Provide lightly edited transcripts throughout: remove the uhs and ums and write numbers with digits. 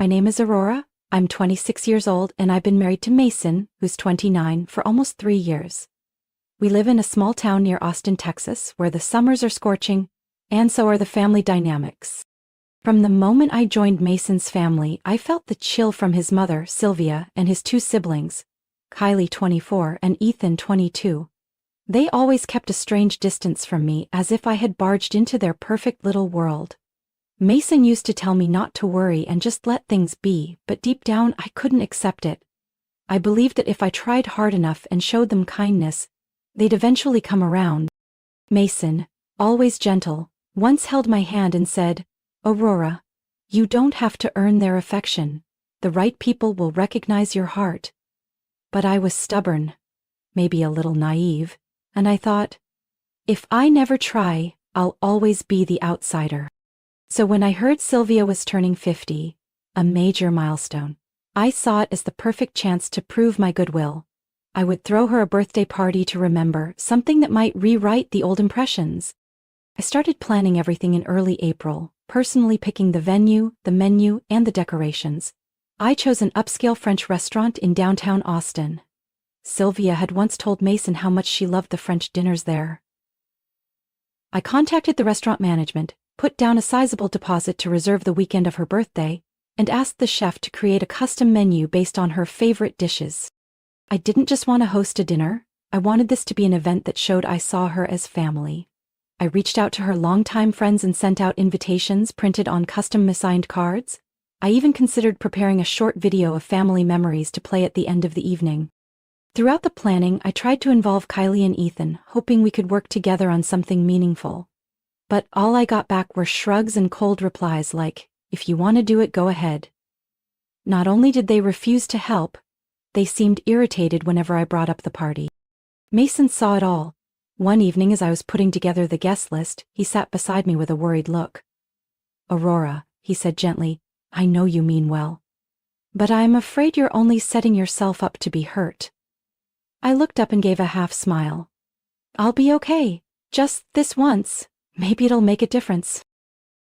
My name is Aurora, I'm 26 years old and I've been married to Mason, who's 29, for almost 3 years. We live in a small town near Austin, Texas, where the summers are scorching, and so are the family dynamics. From the moment I joined Mason's family, I felt the chill from his mother, Sylvia, and his 2 siblings, Kylie, 24, and Ethan, 22. They always kept a strange distance from me, as if I had barged into their perfect little world. Mason used to tell me not to worry and just let things be, but deep down I couldn't accept it. I believed that if I tried hard enough and showed them kindness, they'd eventually come around. Mason, always gentle, once held my hand and said, "Aurora, you don't have to earn their affection. The right people will recognize your heart." But I was stubborn, maybe a little naive, and I thought, if I never try, I'll always be the outsider. So when I heard Sylvia was turning 50, a major milestone, I saw it as the perfect chance to prove my goodwill. I would throw her a birthday party to remember, something that might rewrite the old impressions. I started planning everything in early April, personally picking the venue, the menu, and the decorations. I chose an upscale French restaurant in downtown Austin. Sylvia had once told Mason how much she loved the French dinners there. I contacted the restaurant management, put down a sizable deposit to reserve the weekend of her birthday, and asked the chef to create a custom menu based on her favorite dishes. I didn't just want to host a dinner, I wanted this to be an event that showed I saw her as family. I reached out to her longtime friends and sent out invitations printed on custom-assigned cards. I even considered preparing a short video of family memories to play at the end of the evening. Throughout the planning, I tried to involve Kylie and Ethan, hoping we could work together on something meaningful. But all I got back were shrugs and cold replies like, "If you want to do it, go ahead." Not only did they refuse to help, they seemed irritated whenever I brought up the party. Mason saw it all. One evening as I was putting together the guest list, he sat beside me with a worried look. "Aurora," he said gently, "I know you mean well. But I'm afraid you're only setting yourself up to be hurt." I looked up and gave a half smile. "I'll be okay. Just this once. Maybe it'll make a difference."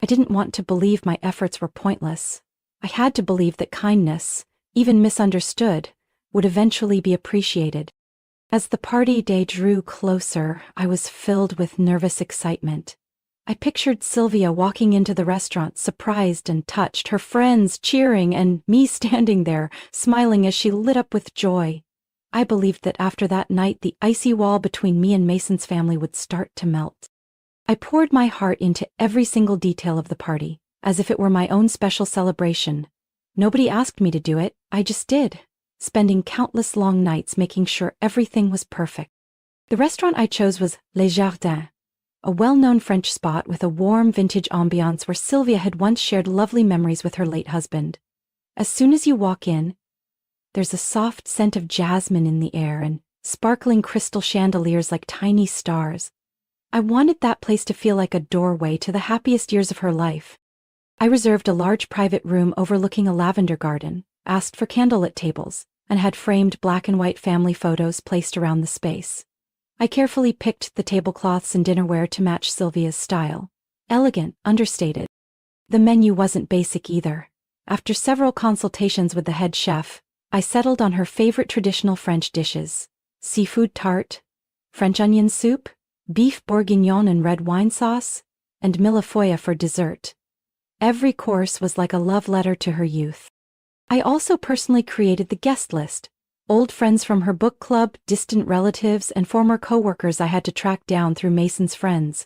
I didn't want to believe my efforts were pointless. I had to believe that kindness, even misunderstood, would eventually be appreciated. As the party day drew closer, I was filled with nervous excitement. I pictured Sylvia walking into the restaurant, surprised and touched, her friends cheering, and me standing there, smiling as she lit up with joy. I believed that after that night, the icy wall between me and Mason's family would start to melt. I poured my heart into every single detail of the party, as if it were my own special celebration. Nobody asked me to do it, I just did, spending countless long nights making sure everything was perfect. The restaurant I chose was Les Jardins, a well-known French spot with a warm vintage ambiance where Sylvia had once shared lovely memories with her late husband. As soon as you walk in, there's a soft scent of jasmine in the air and sparkling crystal chandeliers like tiny stars. I wanted that place to feel like a doorway to the happiest years of her life. I reserved a large private room overlooking a lavender garden, asked for candlelit tables, and had framed black and white family photos placed around the space. I carefully picked the tablecloths and dinnerware to match Sylvia's style. Elegant, understated. The menu wasn't basic either. After several consultations with the head chef, I settled on her favorite traditional French dishes: seafood tart, French onion soup, beef bourguignon and red wine sauce, and millefeuille for dessert. Every course was like a love letter to her youth. I also personally created the guest list: old friends from her book club, distant relatives, and former co-workers I had to track down through Mason's friends.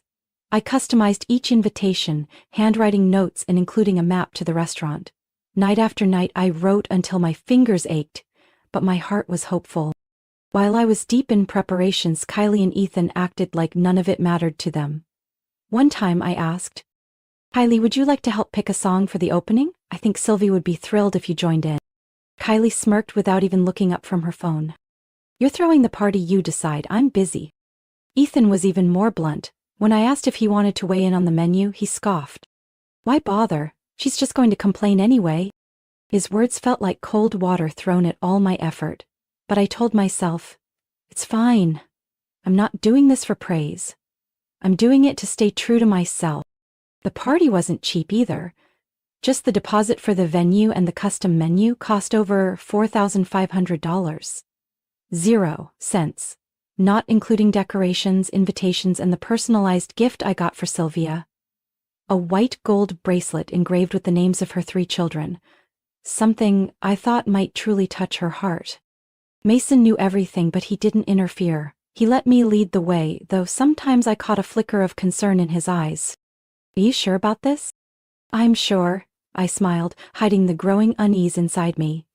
I customized each invitation, handwriting notes and including a map to the restaurant. Night after night I wrote until my fingers ached, but my heart was hopeful. While I was deep in preparations, Kylie and Ethan acted like none of it mattered to them. One time I asked, "Kylie, would you like to help pick a song for the opening? I think Sylvie would be thrilled if you joined in." Kylie smirked without even looking up from her phone. "You're throwing the party, you decide, I'm busy." Ethan was even more blunt. When I asked if he wanted to weigh in on the menu, he scoffed. "Why bother? She's just going to complain anyway." His words felt like cold water thrown at all my effort, but I told myself, it's fine. I'm not doing this for praise. I'm doing it to stay true to myself. The party wasn't cheap either. Just the deposit for the venue and the custom menu cost over $4,500. 0 cents. Not including decorations, invitations, and the personalized gift I got for Sylvia. A white gold bracelet engraved with the names of her 3 children. Something I thought might truly touch her heart. Mason knew everything, but he didn't interfere. He let me lead the way, though sometimes I caught a flicker of concern in his eyes. Are you sure about this? I'm sure, I smiled, hiding the growing unease inside me.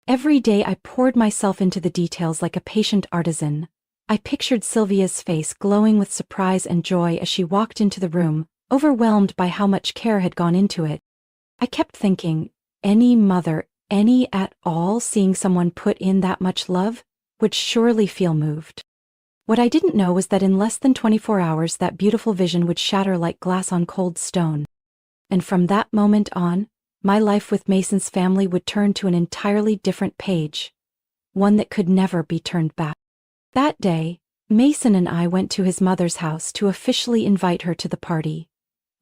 Every day I poured myself into the details like a patient artisan. I pictured Sylvia's face glowing with surprise and joy as she walked into the room, overwhelmed by how much care had gone into it. I kept thinking, any mother, any at all, seeing someone put in that much love, would surely feel moved. What I didn't know was that in less than 24 hours that beautiful vision would shatter like glass on cold stone. And from that moment on, my life with Mason's family would turn to an entirely different page. One that could never be turned back. That day, Mason and I went to his mother's house to officially invite her to the party.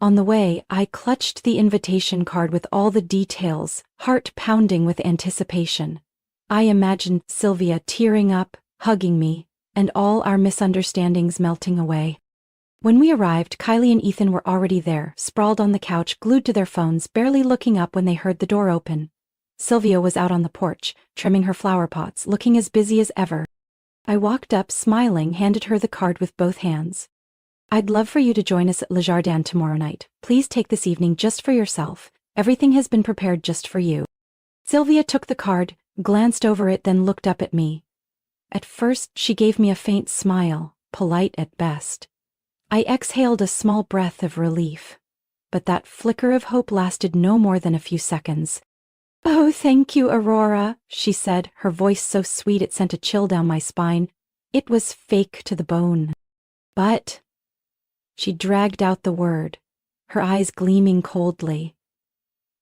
On the way, I clutched the invitation card with all the details, heart pounding with anticipation. I imagined Sylvia tearing up, hugging me, and all our misunderstandings melting away. When we arrived, Kylie and Ethan were already there, sprawled on the couch, glued to their phones, barely looking up when they heard the door open. Sylvia was out on the porch, trimming her flower pots, looking as busy as ever. I walked up, smiling, handed her the card with both hands. I'd love for you to join us at Le Jardin tomorrow night. Please take this evening just for yourself. Everything has been prepared just for you. Sylvia took the card, glanced over it, then looked up at me. At first, she gave me a faint smile, polite at best. I exhaled a small breath of relief. But that flicker of hope lasted no more than a few seconds. Oh, thank you, Aurora, she said, her voice so sweet it sent a chill down my spine. It was fake to the bone. But... She dragged out the word, her eyes gleaming coldly.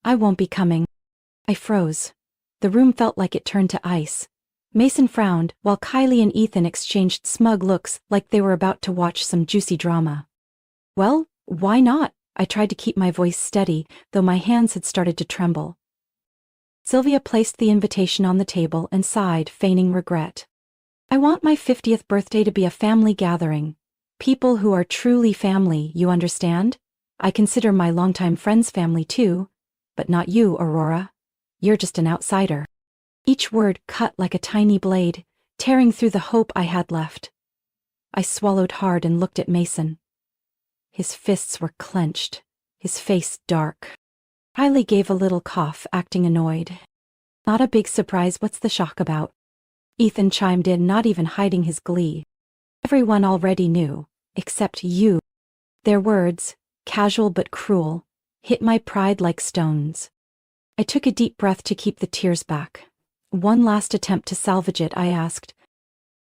I won't be coming. I froze. The room felt like it turned to ice. Mason frowned, while Kylie and Ethan exchanged smug looks like they were about to watch some juicy drama. Well, why not? I tried to keep my voice steady, though my hands had started to tremble. Sylvia placed the invitation on the table and sighed, feigning regret. I want my 50th birthday to be a family gathering. People who are truly family, you understand? I consider my longtime friends family too, but not you, Aurora. You're just an outsider. Each word cut like a tiny blade, tearing through the hope I had left. I swallowed hard and looked at Mason. His fists were clenched, his face dark. Kylie gave a little cough, acting annoyed. Not a big surprise, what's the shock about? Ethan chimed in, not even hiding his glee. Everyone already knew, except you. Their words, casual but cruel, hit my pride like stones. I took a deep breath to keep the tears back. One last attempt to salvage it, I asked,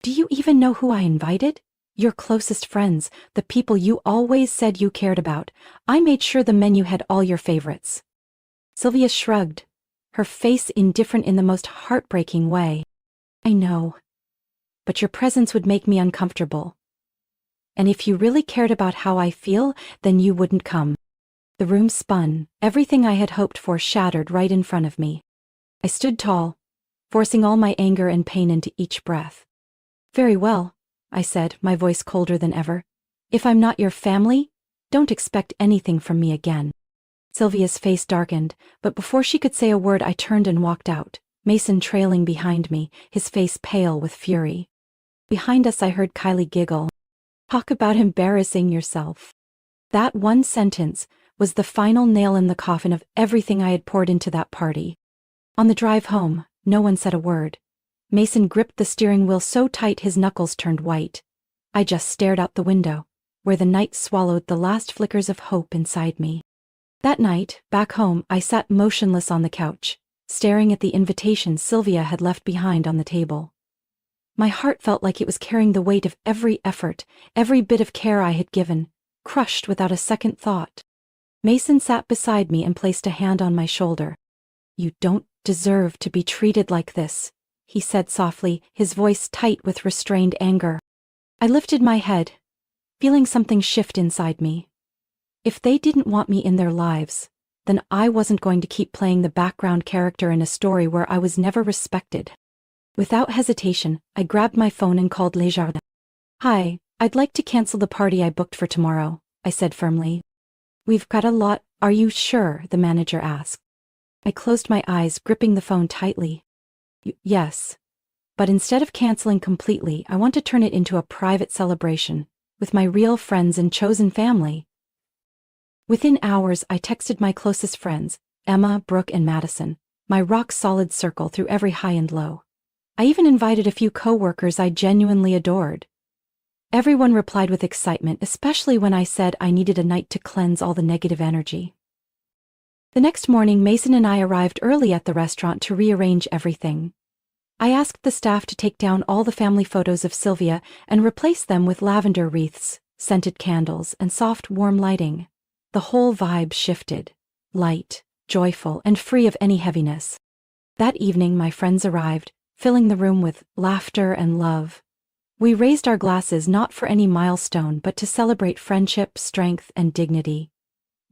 do you even know who I invited? Your closest friends, the people you always said you cared about. I made sure the menu had all your favorites. Sylvia shrugged, her face indifferent in the most heartbreaking way. I know. But your presence would make me uncomfortable. And if you really cared about how I feel, then you wouldn't come. The room spun, everything I had hoped for shattered right in front of me. I stood tall, forcing all my anger and pain into each breath. Very well, I said, my voice colder than ever. If I'm not your family, don't expect anything from me again. Sylvia's face darkened, but before she could say a word I turned and walked out, Mason trailing behind me, his face pale with fury. Behind us I heard Kylie giggle. Talk about embarrassing yourself. That one sentence was the final nail in the coffin of everything I had poured into that party. On the drive home, no one said a word. Mason gripped the steering wheel so tight his knuckles turned white. I just stared out the window, where the night swallowed the last flickers of hope inside me. That night, back home, I sat motionless on the couch, staring at the invitation Sylvia had left behind on the table. My heart felt like it was carrying the weight of every effort, every bit of care I had given, crushed without a second thought. Mason sat beside me and placed a hand on my shoulder. You don't deserve to be treated like this, he said softly, his voice tight with restrained anger. I lifted my head, feeling something shift inside me. If they didn't want me in their lives, then I wasn't going to keep playing the background character in a story where I was never respected. Without hesitation, I grabbed my phone and called Les Jardins. "Hi, I'd like to cancel the party I booked for tomorrow," I said firmly. "We've got a lot." "Are you sure?" the manager asked. I closed my eyes, gripping the phone tightly. Yes. But instead of canceling completely, I want to turn it into a private celebration, with my real friends and chosen family." Within hours, I texted my closest friends, Emma, Brooke, and Madison, my rock-solid circle through every high and low. I even invited a few co-workers I genuinely adored. Everyone replied with excitement, especially when I said I needed a night to cleanse all the negative energy. The next morning, Mason and I arrived early at the restaurant to rearrange everything. I asked the staff to take down all the family photos of Sylvia and replace them with lavender wreaths, scented candles, and soft, warm lighting. The whole vibe shifted, light, joyful, and free of any heaviness. That evening, my friends arrived, filling the room with laughter and love. We raised our glasses not for any milestone but to celebrate friendship, strength, and dignity.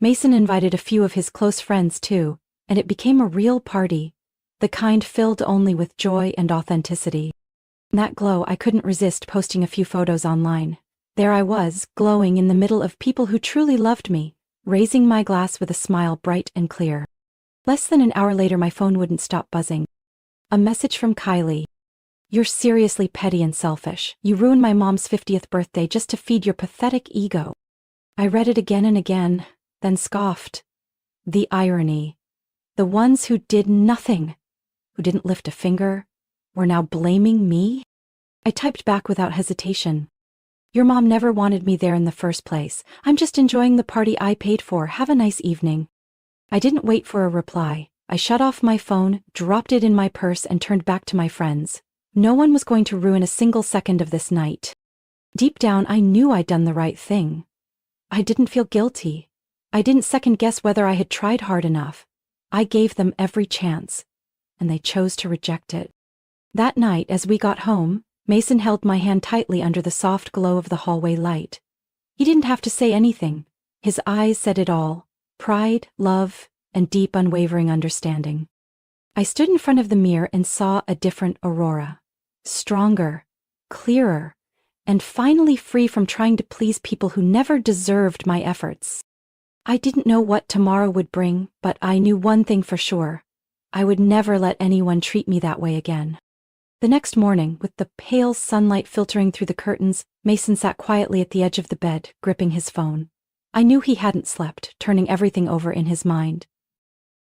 Mason invited a few of his close friends too, and it became a real party, the kind filled only with joy and authenticity. In that glow, I couldn't resist posting a few photos online. There I was, glowing in the middle of people who truly loved me, raising my glass with a smile bright and clear. Less than an hour later, my phone wouldn't stop buzzing. A message from Kylie. "You're seriously petty and selfish. You ruined my mom's 50th birthday just to feed your pathetic ego." I read it again and again, then scoffed. The irony. The ones who did nothing, who didn't lift a finger, were now blaming me? I typed back without hesitation. "Your mom never wanted me there in the first place. I'm just enjoying the party I paid for. Have a nice evening." I didn't wait for a reply. I shut off my phone, dropped it in my purse, and turned back to my friends. No one was going to ruin a single second of this night. Deep down, I knew I'd done the right thing. I didn't feel guilty. I didn't second-guess whether I had tried hard enough. I gave them every chance, and they chose to reject it. That night, as we got home, Mason held my hand tightly under the soft glow of the hallway light. He didn't have to say anything. His eyes said it all: pride, love, and deep, unwavering understanding. I stood in front of the mirror and saw a different Aurora. Stronger, clearer, and finally free from trying to please people who never deserved my efforts. I didn't know what tomorrow would bring, but I knew one thing for sure. I would never let anyone treat me that way again. The next morning, with the pale sunlight filtering through the curtains, Mason sat quietly at the edge of the bed, gripping his phone. I knew he hadn't slept, turning everything over in his mind.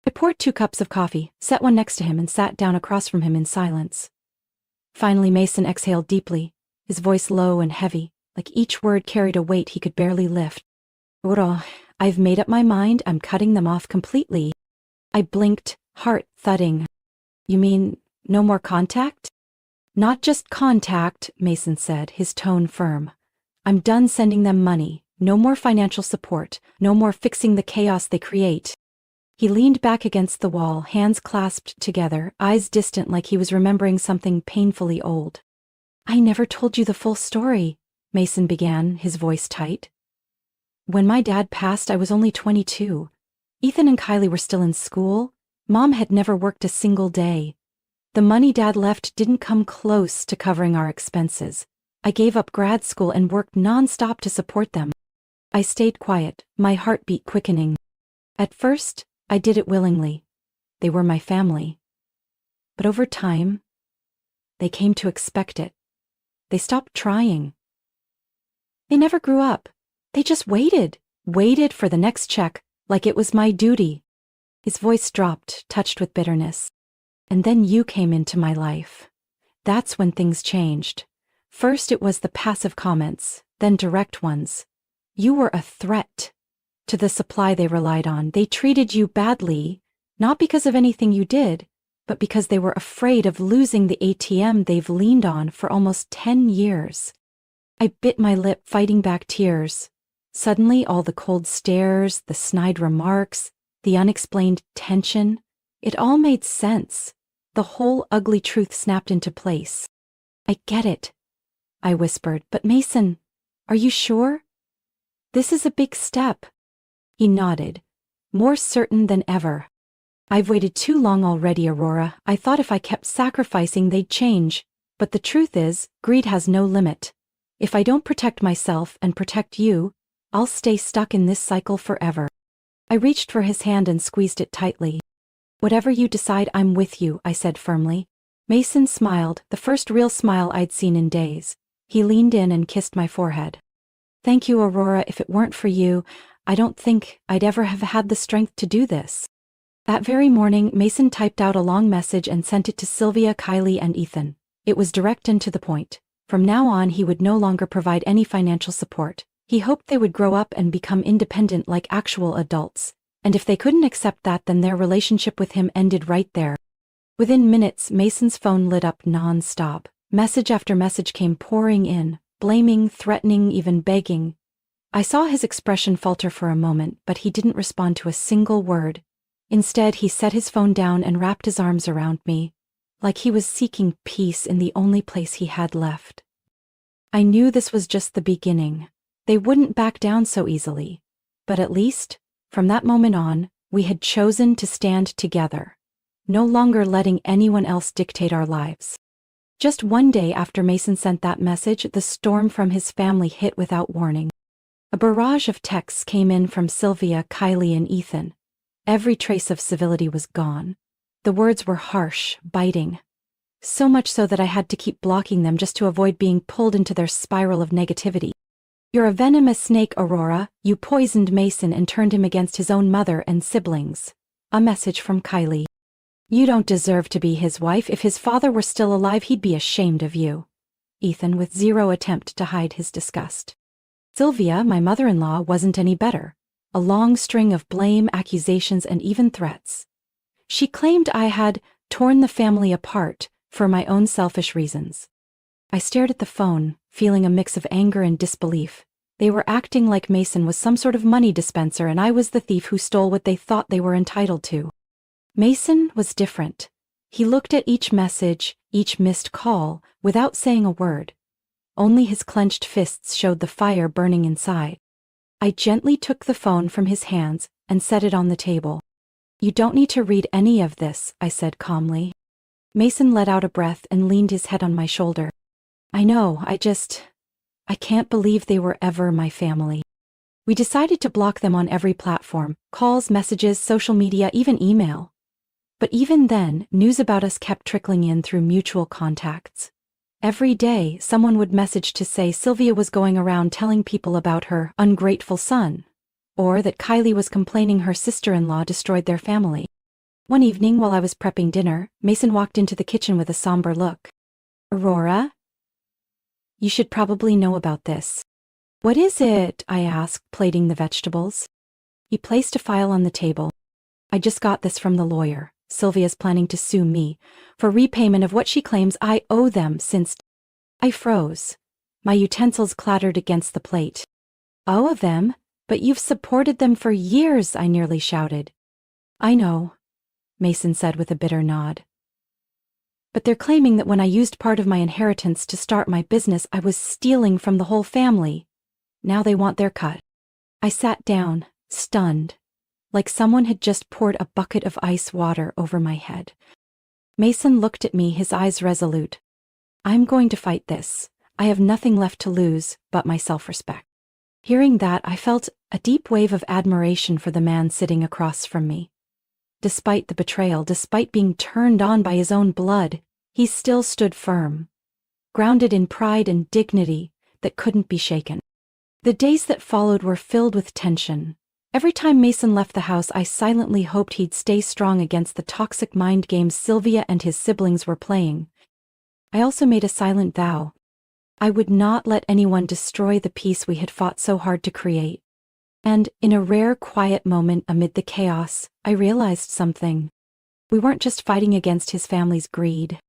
I poured 2 cups of coffee, set one next to him, and sat down across from him in silence. Finally, Mason exhaled deeply, his voice low and heavy, like each word carried a weight he could barely lift. "Uro, I've made up my mind. I'm cutting them off completely." I blinked, heart thudding. "You mean no more contact?" "Not just contact," Mason said, his tone firm. "I'm done sending them money. No more financial support. No more fixing the chaos they create." He leaned back against the wall, hands clasped together, eyes distant like he was remembering something painfully old. "I never told you the full story," Mason began, his voice tight. "When my dad passed, I was only 22. Ethan and Kylie were still in school. Mom had never worked a single day. The money Dad left didn't come close to covering our expenses. I gave up grad school and worked non-stop to support them. I stayed quiet, my heartbeat quickening. At first, I did it willingly. They were my family. But over time, they came to expect it. They stopped trying. They never grew up. They just waited for the next check, like it was my duty." His voice dropped, touched with bitterness. "And then you came into my life. That's when things changed. First it was the passive comments, then direct ones. You were a threat to the supply they relied on. They treated you badly, not because of anything you did, but because they were afraid of losing the ATM they've leaned on for almost 10 years. I bit my lip, fighting back tears. Suddenly, all the cold stares, the snide remarks, the unexplained tension, it all made sense. The whole ugly truth snapped into place. "I get it," I whispered, "but Mason, are you sure? This is a big step." He nodded, more certain than ever. I've waited too long already, Aurora. I thought if I kept sacrificing they'd change, but the truth is, greed has no limit. If I don't protect myself and protect you, I'll stay stuck in this cycle forever. I reached for his hand and squeezed it tightly. Whatever you decide, I'm with you, I said firmly. Mason smiled, the first real smile I'd seen in days. He leaned in and kissed my forehead. Thank you, Aurora. If it weren't for you, I don't think I'd ever have had the strength to do this. That very morning, Mason typed out a long message and sent it to Sylvia, Kylie, and Ethan. It was direct and to the point. From now on, he would no longer provide any financial support. He hoped they would grow up and become independent like actual adults. And if they couldn't accept that, then their relationship with him ended right there. Within minutes, Mason's phone lit up non-stop. Message after message came pouring in, blaming, threatening, even begging. I saw his expression falter for a moment, but he didn't respond to a single word. Instead, he set his phone down and wrapped his arms around me, like he was seeking peace in the only place he had left. I knew this was just the beginning. They wouldn't back down so easily. But at least, from that moment on, we had chosen to stand together, no longer letting anyone else dictate our lives. Just one day after Mason sent that message, the storm from his family hit without warning. A barrage of texts came in from Sylvia, Kylie, and Ethan. Every trace of civility was gone. The words were harsh, biting. So much so that I had to keep blocking them just to avoid being pulled into their spiral of negativity. You're a venomous snake, Aurora. You poisoned Mason and turned him against his own mother and siblings. A message from Kylie. You don't deserve to be his wife. If his father were still alive, he'd be ashamed of you. Ethan, with zero attempt to hide his disgust. Sylvia, my mother-in-law, wasn't any better. A long string of blame, accusations, and even threats. She claimed I had torn the family apart for my own selfish reasons. I stared at the phone, feeling a mix of anger and disbelief. They were acting like Mason was some sort of money dispenser and I was the thief who stole what they thought they were entitled to. Mason was different. He looked at each message, each missed call, without saying a word. Only his clenched fists showed the fire burning inside. I gently took the phone from his hands and set it on the table. You don't need to read any of this, I said calmly. Mason let out a breath and leaned his head on my shoulder. I know, I can't believe they were ever my family. We decided to block them on every platform, calls, messages, social media, even email. But even then, news about us kept trickling in through mutual contacts. Every day, someone would message to say Sylvia was going around telling people about her ungrateful son, or that Kylie was complaining her sister-in-law destroyed their family. One evening, while I was prepping dinner, Mason walked into the kitchen with a somber look. Aurora? You should probably know about this. What is it? I asked, plating the vegetables. He placed a file on the table. I just got this from the lawyer. Sylvia's planning to sue me for repayment of what she claims I owe them since... I froze. My utensils clattered against the plate. Owe them? But you've supported them for years, I nearly shouted. I know, Mason said with a bitter nod. But they're claiming that when I used part of my inheritance to start my business, I was stealing from the whole family. Now they want their cut. I sat down, stunned, like someone had just poured a bucket of ice water over my head. Mason looked at me, his eyes resolute. I'm going to fight this. I have nothing left to lose but my self-respect. Hearing that, I felt a deep wave of admiration for the man sitting across from me. Despite the betrayal, despite being turned on by his own blood, he still stood firm, grounded in pride and dignity that couldn't be shaken. The days that followed were filled with tension. Every time Mason left the house, I silently hoped he'd stay strong against the toxic mind games Sylvia and his siblings were playing. I also made a silent vow. I would not let anyone destroy the peace we had fought so hard to create. And, in a rare, quiet moment amid the chaos, I realized something. We weren't just fighting against his family's greed.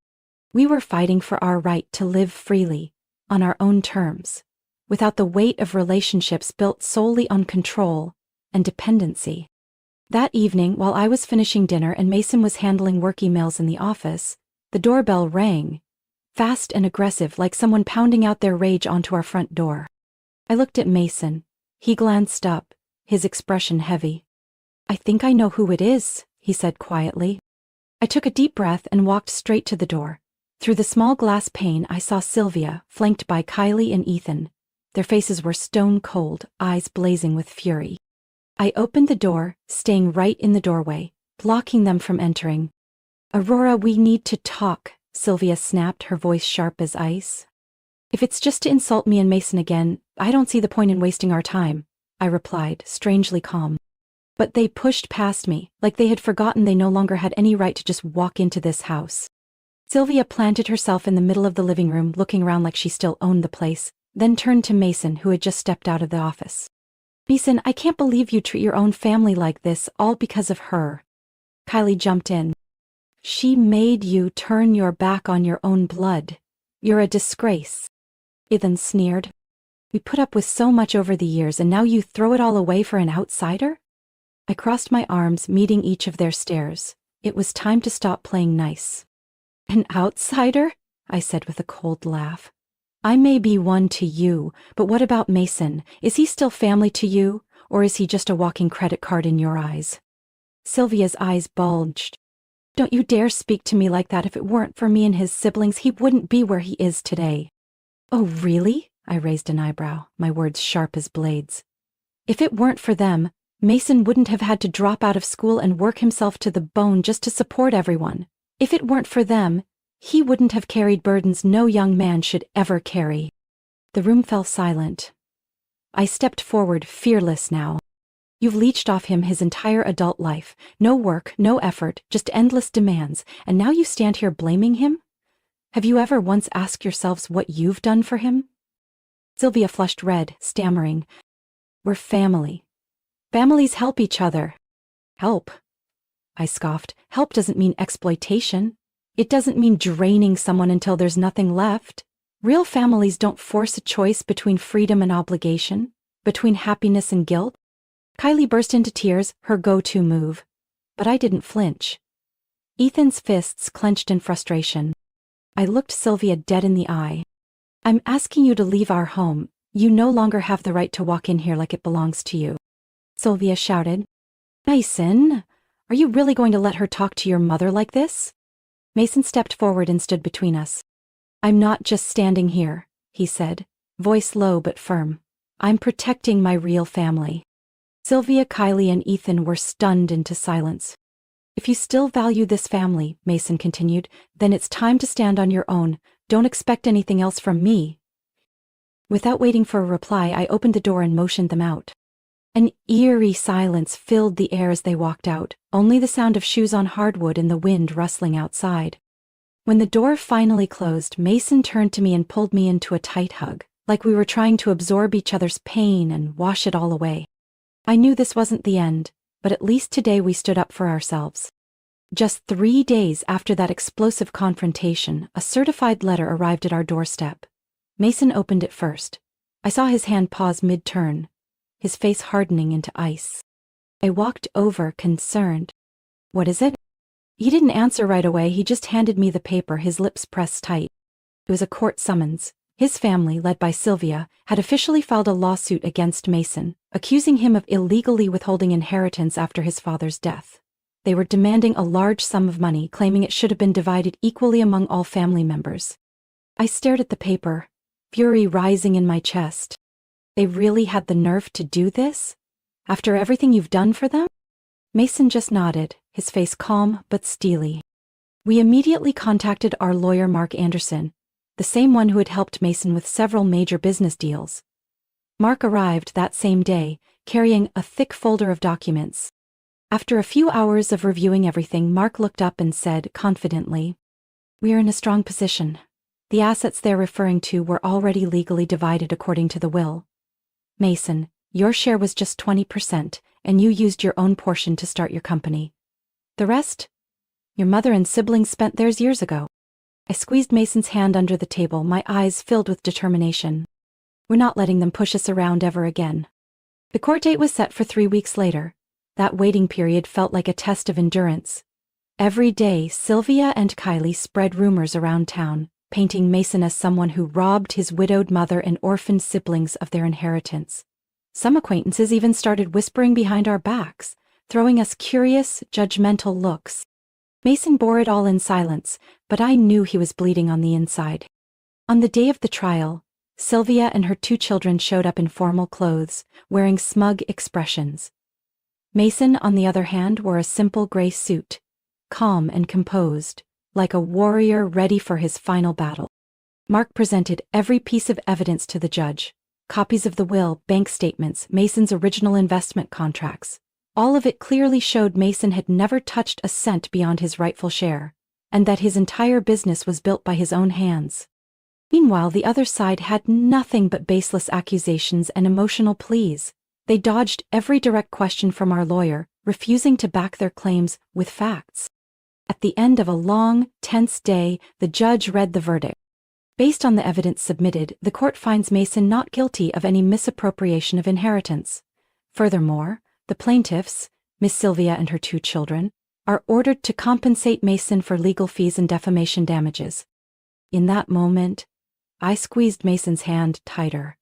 We were fighting for our right to live freely, on our own terms, without the weight of relationships built solely on control and dependency. That evening, while I was finishing dinner and Mason was handling work emails in the office, the doorbell rang, fast and aggressive, like someone pounding out their rage onto our front door. I looked at Mason. He glanced up, his expression heavy. I think I know who it is, he said quietly. I took a deep breath and walked straight to the door. Through the small glass pane I saw Sylvia, flanked by Kylie and Ethan. Their faces were stone cold, eyes blazing with fury. I opened the door, staying right in the doorway, blocking them from entering. Aurora, we need to talk, Sylvia snapped, her voice sharp as ice. If it's just to insult me and Mason again, I don't see the point in wasting our time, I replied, strangely calm. But they pushed past me, like they had forgotten they no longer had any right to just walk into this house. Sylvia planted herself in the middle of the living room, looking around like she still owned the place, then turned to Mason, who had just stepped out of the office. Mason, I can't believe you treat your own family like this, all because of her. Kylie jumped in. She made you turn your back on your own blood. You're a disgrace. Ethan sneered. We put up with so much over the years and now you throw it all away for an outsider? I crossed my arms, meeting each of their stares. It was time to stop playing nice. An outsider? I said with a cold laugh. I may be one to you, but what about Mason? Is he still family to you, or is he just a walking credit card in your eyes? Sylvia's eyes bulged. Don't you dare speak to me like that. If it weren't for me and his siblings, he wouldn't be where he is today. Oh, really? I raised an eyebrow, my words sharp as blades. If it weren't for them, Mason wouldn't have had to drop out of school and work himself to the bone just to support everyone. If it weren't for them, he wouldn't have carried burdens no young man should ever carry. The room fell silent. I stepped forward, fearless now. You've leeched off him his entire adult life. No work, no effort, just endless demands, and now you stand here blaming him? Have you ever once asked yourselves what you've done for him? Sylvia flushed red, stammering. We're family. Families help each other. Help? I scoffed. Help doesn't mean exploitation. It doesn't mean draining someone until there's nothing left. Real families don't force a choice between freedom and obligation, between happiness and guilt. Kylie burst into tears, her go-to move. But I didn't flinch. Ethan's fists clenched in frustration. I looked Sylvia dead in the eye. I'm asking you to leave our home. You no longer have the right to walk in here like it belongs to you. Sylvia shouted. Mason, are you really going to let her talk to your mother like this? Mason stepped forward and stood between us. I'm not just standing here, he said, voice low but firm. I'm protecting my real family. Sylvia, Kylie, and Ethan were stunned into silence. If you still value this family, Mason continued, then it's time to stand on your own. Don't expect anything else from me. Without waiting for a reply, I opened the door and motioned them out. An eerie silence filled the air as they walked out, only the sound of shoes on hardwood and the wind rustling outside. When the door finally closed, Mason turned to me and pulled me into a tight hug, like we were trying to absorb each other's pain and wash it all away. I knew this wasn't the end, but at least today we stood up for ourselves. Just 3 days after that explosive confrontation, a certified letter arrived at our doorstep. Mason opened it first. I saw his hand pause mid-turn, his face hardening into ice. I walked over, concerned. What is it? He didn't answer right away, he just handed me the paper, his lips pressed tight. It was a court summons. His family, led by Sylvia, had officially filed a lawsuit against Mason, accusing him of illegally withholding inheritance after his father's death. They were demanding a large sum of money, claiming it should have been divided equally among all family members. I stared at the paper, fury rising in my chest. They really had the nerve to do this? After everything you've done for them? Mason just nodded, his face calm but steely. We immediately contacted our lawyer Mark Anderson, the same one who had helped Mason with several major business deals. Mark arrived that same day, carrying a thick folder of documents. After a few hours of reviewing everything, Mark looked up and said confidently, "We are in a strong position. The assets they're referring to were already legally divided according to the will. Mason, your share was just 20%, and you used your own portion to start your company. The rest? Your mother and siblings spent theirs years ago." I squeezed Mason's hand under the table, my eyes filled with determination. We're not letting them push us around ever again. The court date was set for 3 weeks later. That waiting period felt like a test of endurance. Every day, Sylvia and Kylie spread rumors around town, painting Mason as someone who robbed his widowed mother and orphaned siblings of their inheritance. Some acquaintances even started whispering behind our backs, throwing us curious, judgmental looks. Mason bore it all in silence, but I knew he was bleeding on the inside. On the day of the trial, Sylvia and her 2 children showed up in formal clothes, wearing smug expressions. Mason, on the other hand, wore a simple gray suit, calm and composed, like a warrior ready for his final battle. Mark presented every piece of evidence to the judge: copies of the will, bank statements, Mason's original investment contracts. All of it clearly showed Mason had never touched a cent beyond his rightful share, and that his entire business was built by his own hands. Meanwhile, the other side had nothing but baseless accusations and emotional pleas. They dodged every direct question from our lawyer, refusing to back their claims with facts. At the end of a long, tense day, the judge read the verdict. Based on the evidence submitted, the court finds Mason not guilty of any misappropriation of inheritance. Furthermore, the plaintiffs, Miss Sylvia and her 2 children, are ordered to compensate Mason for legal fees and defamation damages. In that moment, I squeezed Mason's hand tighter.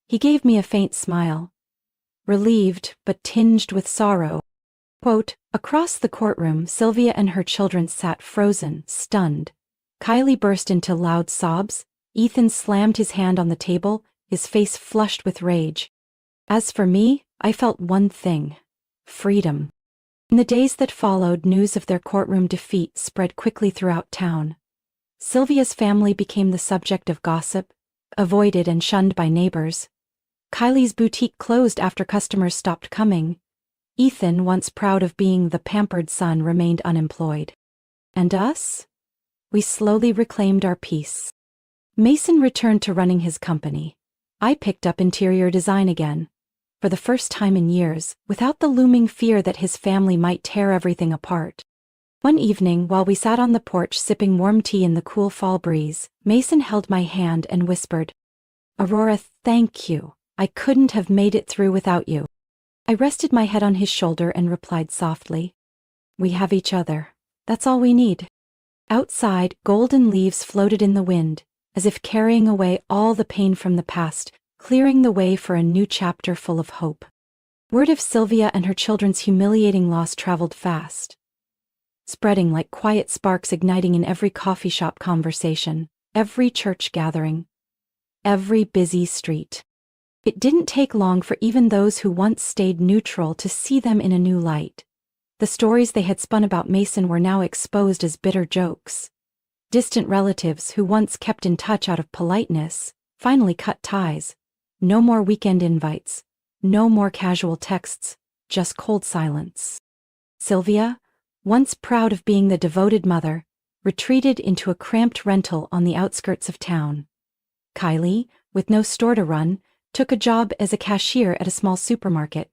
He gave me a faint smile, relieved but tinged with sorrow. Quote, across the courtroom, Sylvia and her children sat frozen, stunned. Kylie burst into loud sobs. Ethan slammed his hand on the table, his face flushed with rage. As for me, I felt one thing: freedom. In the days that followed, news of their courtroom defeat spread quickly throughout town. Sylvia's family became the subject of gossip, avoided and shunned by neighbors. Kylie's boutique closed after customers stopped coming. Ethan, once proud of being the pampered son, remained unemployed. And us? We slowly reclaimed our peace. Mason returned to running his company. I picked up interior design again, for the first time in years, without the looming fear that his family might tear everything apart. One evening, while we sat on the porch sipping warm tea in the cool fall breeze, Mason held my hand and whispered, "Aurora, thank you. I couldn't have made it through without you." I rested my head on his shoulder and replied softly, "We have each other. That's all we need." Outside, golden leaves floated in the wind, as if carrying away all the pain from the past, clearing the way for a new chapter full of hope. Word of Sylvia and her children's humiliating loss traveled fast, spreading like quiet sparks, igniting in every coffee shop conversation, every church gathering, every busy street. It didn't take long for even those who once stayed neutral to see them in a new light. The stories they had spun about Mason were now exposed as bitter jokes. Distant relatives who once kept in touch out of politeness finally cut ties. No more weekend invites, no more casual texts, just cold silence. Sylvia, once proud of being the devoted mother, retreated into a cramped rental on the outskirts of town. Kylie, with no store to run, took a job as a cashier at a small supermarket.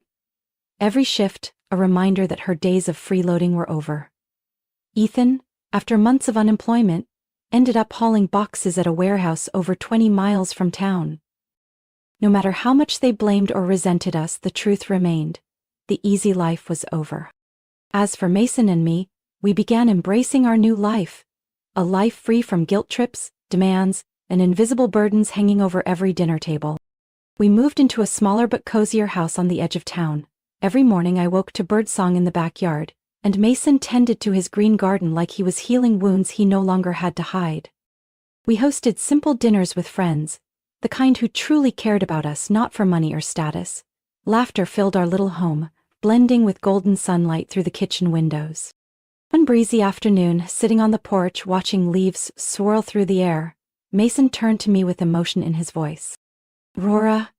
Every shift, a reminder that her days of freeloading were over. Ethan, after months of unemployment, ended up hauling boxes at a warehouse over 20 miles from town. No matter how much they blamed or resented us, the truth remained: the easy life was over. As for Mason and me, we began embracing our new life, a life free from guilt trips, demands, and invisible burdens hanging over every dinner table. We moved into a smaller but cozier house on the edge of town. Every morning I woke to birdsong in the backyard, and Mason tended to his green garden like he was healing wounds he no longer had to hide. We hosted simple dinners with friends, the kind who truly cared about us, not for money or status. Laughter filled our little home, blending with golden sunlight through the kitchen windows. One breezy afternoon, sitting on the porch watching leaves swirl through the air, Mason turned to me with emotion in his voice. "Aurora,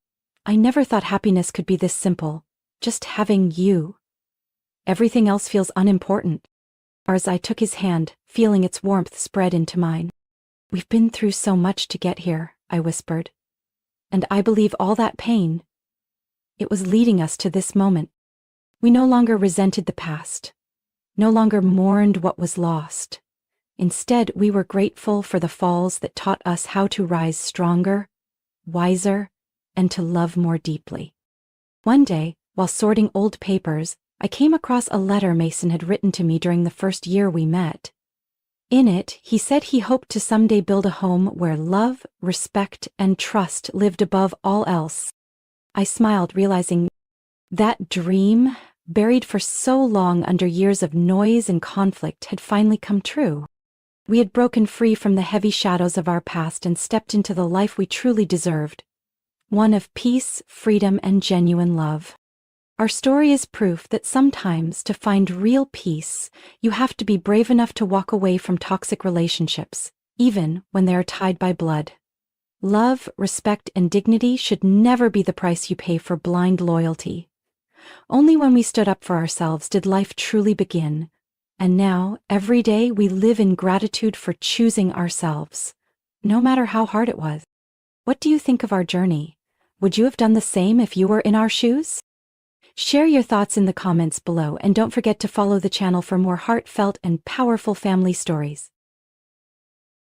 I never thought happiness could be this simple, just having you. Everything else feels unimportant." As I took his hand, feeling its warmth spread into mine. "We've been through so much to get here," I whispered. "And I believe all that pain, it was leading us to this moment." We no longer resented the past, no longer mourned what was lost. Instead, we were grateful for the falls that taught us how to rise stronger, wiser, and to love more deeply. One day, while sorting old papers, I came across a letter Mason had written to me during the first year we met. In it, he said he hoped to someday build a home where love, respect, and trust lived above all else. I smiled, realizing that dream, buried for so long under years of noise and conflict, had finally come true. We had broken free from the heavy shadows of our past and stepped into the life we truly deserved, one of peace, freedom, and genuine love. Our story is proof that sometimes, to find real peace, you have to be brave enough to walk away from toxic relationships, even when they are tied by blood. Love, respect, and dignity should never be the price you pay for blind loyalty. Only when we stood up for ourselves did life truly begin. And now, every day, we live in gratitude for choosing ourselves, no matter how hard it was. What do you think of our journey? Would you have done the same if you were in our shoes? Share your thoughts in the comments below, and don't forget to follow the channel for more heartfelt and powerful family stories.